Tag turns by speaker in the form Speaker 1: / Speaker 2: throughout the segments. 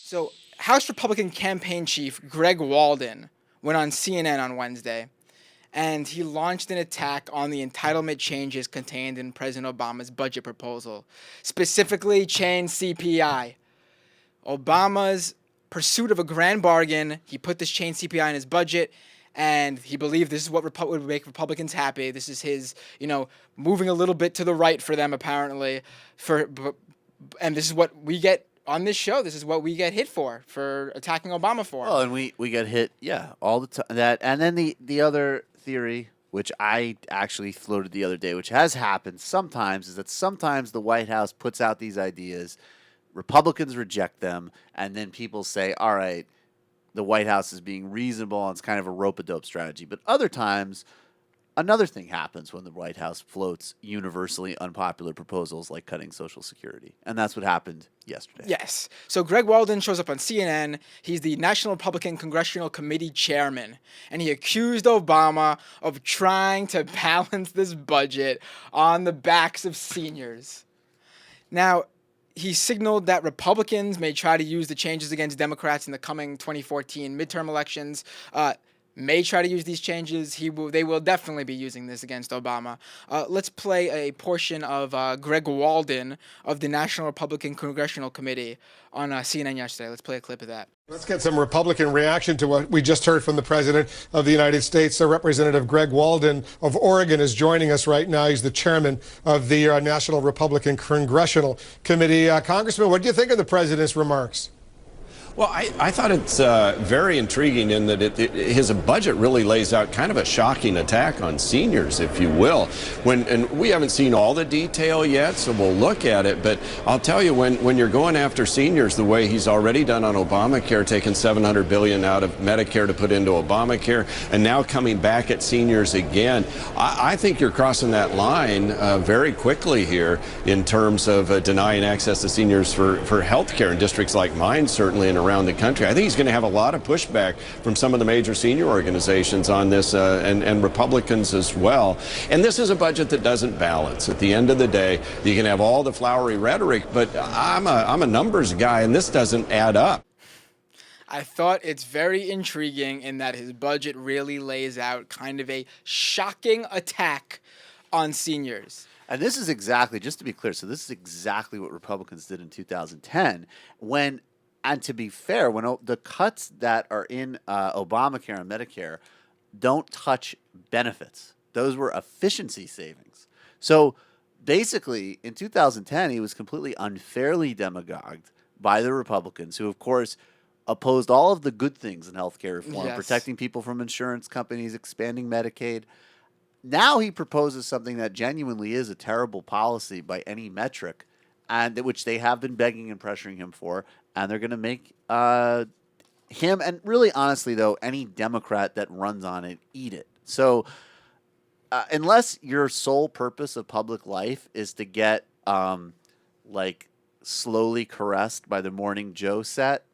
Speaker 1: So, House Republican campaign chief Greg Walden went on CNN on Wednesday, and he launched an attack on the entitlement changes contained in President Obama's budget proposal, specifically chain CPI. Obama's pursuit of a grand bargain, he put this chain CPI in his budget, and he believed this is what would make Republicans happy. This is his, moving a little bit to the right for them, apparently. And this is what we get on this show. This is what we get hit for attacking Obama for.
Speaker 2: Well, and we get hit, yeah, all the time. That and then the other theory, which I actually floated the other day, which has happened sometimes, is that sometimes the White House puts out these ideas, Republicans reject them, and then people say, all right, the White House is being reasonable, and it's kind of a rope-a-dope strategy. But other times, another thing happens when the White House floats universally unpopular proposals like cutting Social Security. And that's what happened yesterday.
Speaker 1: Yes. So Greg Walden shows up on CNN. He's the National Republican Congressional Committee chairman. And he accused Obama of trying to balance this budget on the backs of seniors. Now, he signaled that Republicans may try to use the changes against Democrats in the coming 2014 midterm elections. May try to use these changes. They will definitely be using this against Obama. Let's play a portion of Greg Walden of the National Republican Congressional Committee on CNN yesterday. Let's play a clip of that.
Speaker 3: Let's get some Republican reaction to what we just heard from the President of the United States. Representative Greg Walden of Oregon is joining us right now. He's the chairman of the National Republican Congressional Committee. Congressman, what do you think of the President's remarks?
Speaker 4: Well, I thought it's very intriguing in that his budget really lays out kind of a shocking attack on seniors, if you will. And we haven't seen all the detail yet, so we'll look at it. But I'll tell you, when you're going after seniors the way he's already done on Obamacare, taking $700 billion out of Medicare to put into Obamacare, and now coming back at seniors again, I think you're crossing that line very quickly here in terms of denying access to seniors for health care in districts like mine, certainly, and around the country. I think he's going to have a lot of pushback from some of the major senior organizations on this and Republicans as well. And this is a budget that doesn't balance. At the end of the day, you can have all the flowery rhetoric, but I'm a numbers guy, and this doesn't add up.
Speaker 1: I thought it's very intriguing in that his budget really lays out kind of a shocking attack on seniors.
Speaker 2: And this is exactly, just to be clear, so this is exactly what Republicans did in 2010 when, and to be fair, when the cuts that are in Obamacare and Medicare don't touch benefits. Those were efficiency savings. So basically, in 2010, he was completely unfairly demagogued by the Republicans, who, of course, opposed all of the good things in healthcare reform,
Speaker 1: Yes.
Speaker 2: protecting people from insurance companies, expanding Medicaid. Now he proposes something that genuinely is a terrible policy by any metric, and which they have been begging and pressuring him for, and they're going to make him, and really honestly, though, any Democrat that runs on it, eat it. So unless your sole purpose of public life is to get slowly caressed by the Morning Joe set,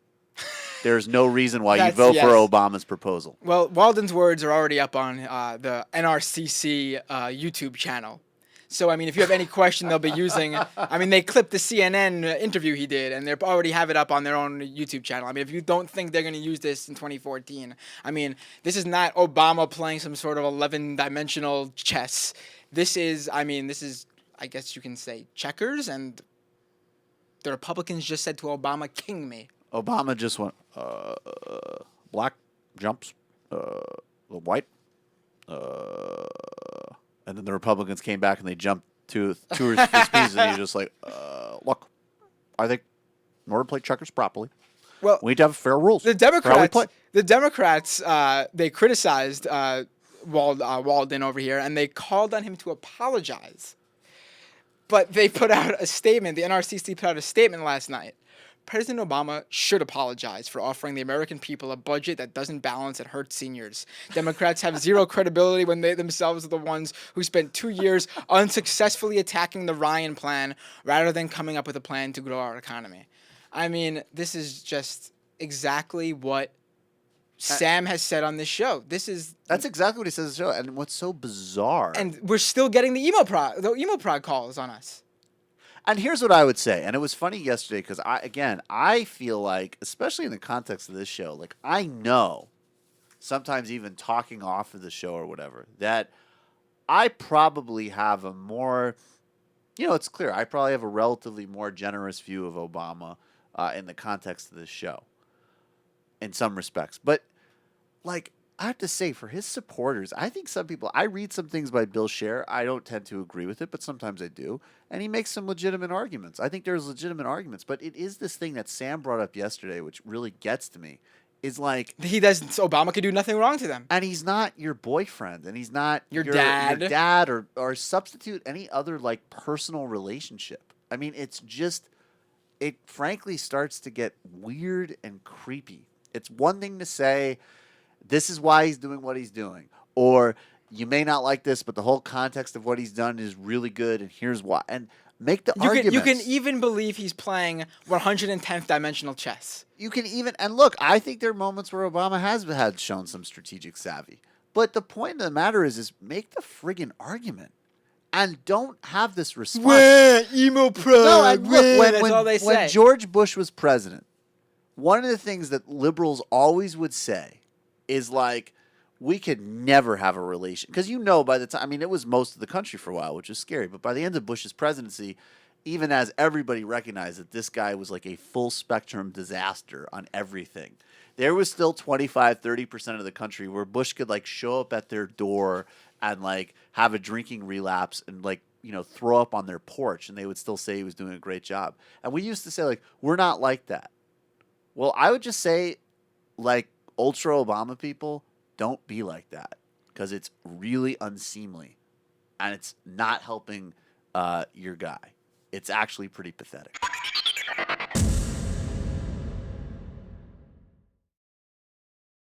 Speaker 2: there's no reason why you vote for Obama's proposal.
Speaker 1: Well, Walden's words are already up on the NRCC YouTube channel. So, I mean, if you have any question they'll be using, I mean, they clipped the CNN interview he did, and they already have it up on their own YouTube channel. I mean, if you don't think they're going to use this in 2014, I mean, this is not Obama playing some sort of 11-dimensional chess. This is, I guess you can say, checkers, and the Republicans just said to Obama, "King me."
Speaker 2: Obama just went, black jumps, white, and then the Republicans came back and they jumped two or three pieces, and you're just like, look, I think in order to play checkers properly,
Speaker 1: well,
Speaker 2: we need to have fair rules.
Speaker 1: The Democrats, they criticized Walden over here, and they called on him to apologize. But they put out a statement. The NRCC put out a statement last night. President Obama should apologize for offering the American people a budget that doesn't balance and hurts seniors. Democrats have zero credibility when they themselves are the ones who spent 2 years unsuccessfully attacking the Ryan plan rather than coming up with a plan to grow our economy. I mean, this is just exactly what Sam has said on this show.
Speaker 2: That's exactly what he says on the show. And what's so bizarre.
Speaker 1: And we're still getting the emo prod calls on us.
Speaker 2: And here's what I would say, and it was funny yesterday because I feel like, especially in the context of this show, like I know, sometimes even talking off of the show or whatever, that I probably have a more, it's clear I probably have a relatively more generous view of Obama in the context of this show, in some respects, but like. I have to say, for his supporters, I think some people, I read some things by Bill Scher. I don't tend to agree with it, but sometimes I do. And he makes some legitimate arguments. I think there's legitimate arguments, but it is this thing that Sam brought up yesterday, which really gets to me, is like.
Speaker 1: Obama could do nothing wrong to them.
Speaker 2: And he's not your boyfriend, and he's not
Speaker 1: your dad
Speaker 2: or substitute any other like personal relationship. I mean, it frankly starts to get weird and creepy. It's one thing to say, this is why he's doing what he's doing. Or you may not like this, but the whole context of what he's done is really good, and here's why. And make the arguments.
Speaker 1: You can even believe he's playing 110th dimensional chess.
Speaker 2: You can even, and look, I think there are moments where Obama has shown some strategic savvy. But the point of the matter is make the friggin' argument. And don't have this response.
Speaker 1: Wah, emo pro.
Speaker 2: No, and look,
Speaker 1: that's all they say.
Speaker 2: When George Bush was president, one of the things that liberals always would say is like, we could never have a relation. Because by the time, it was most of the country for a while, which was scary. But by the end of Bush's presidency, even as everybody recognized that this guy was like a full spectrum disaster on everything, there was still 25-30% of the country where Bush could like show up at their door and like have a drinking relapse and like, throw up on their porch, and they would still say he was doing a great job. And we used to say like, we're not like that. Well, I would just say, like, ultra Obama people, don't be like that, because it's really unseemly and it's not helping your guy. It's actually pretty pathetic.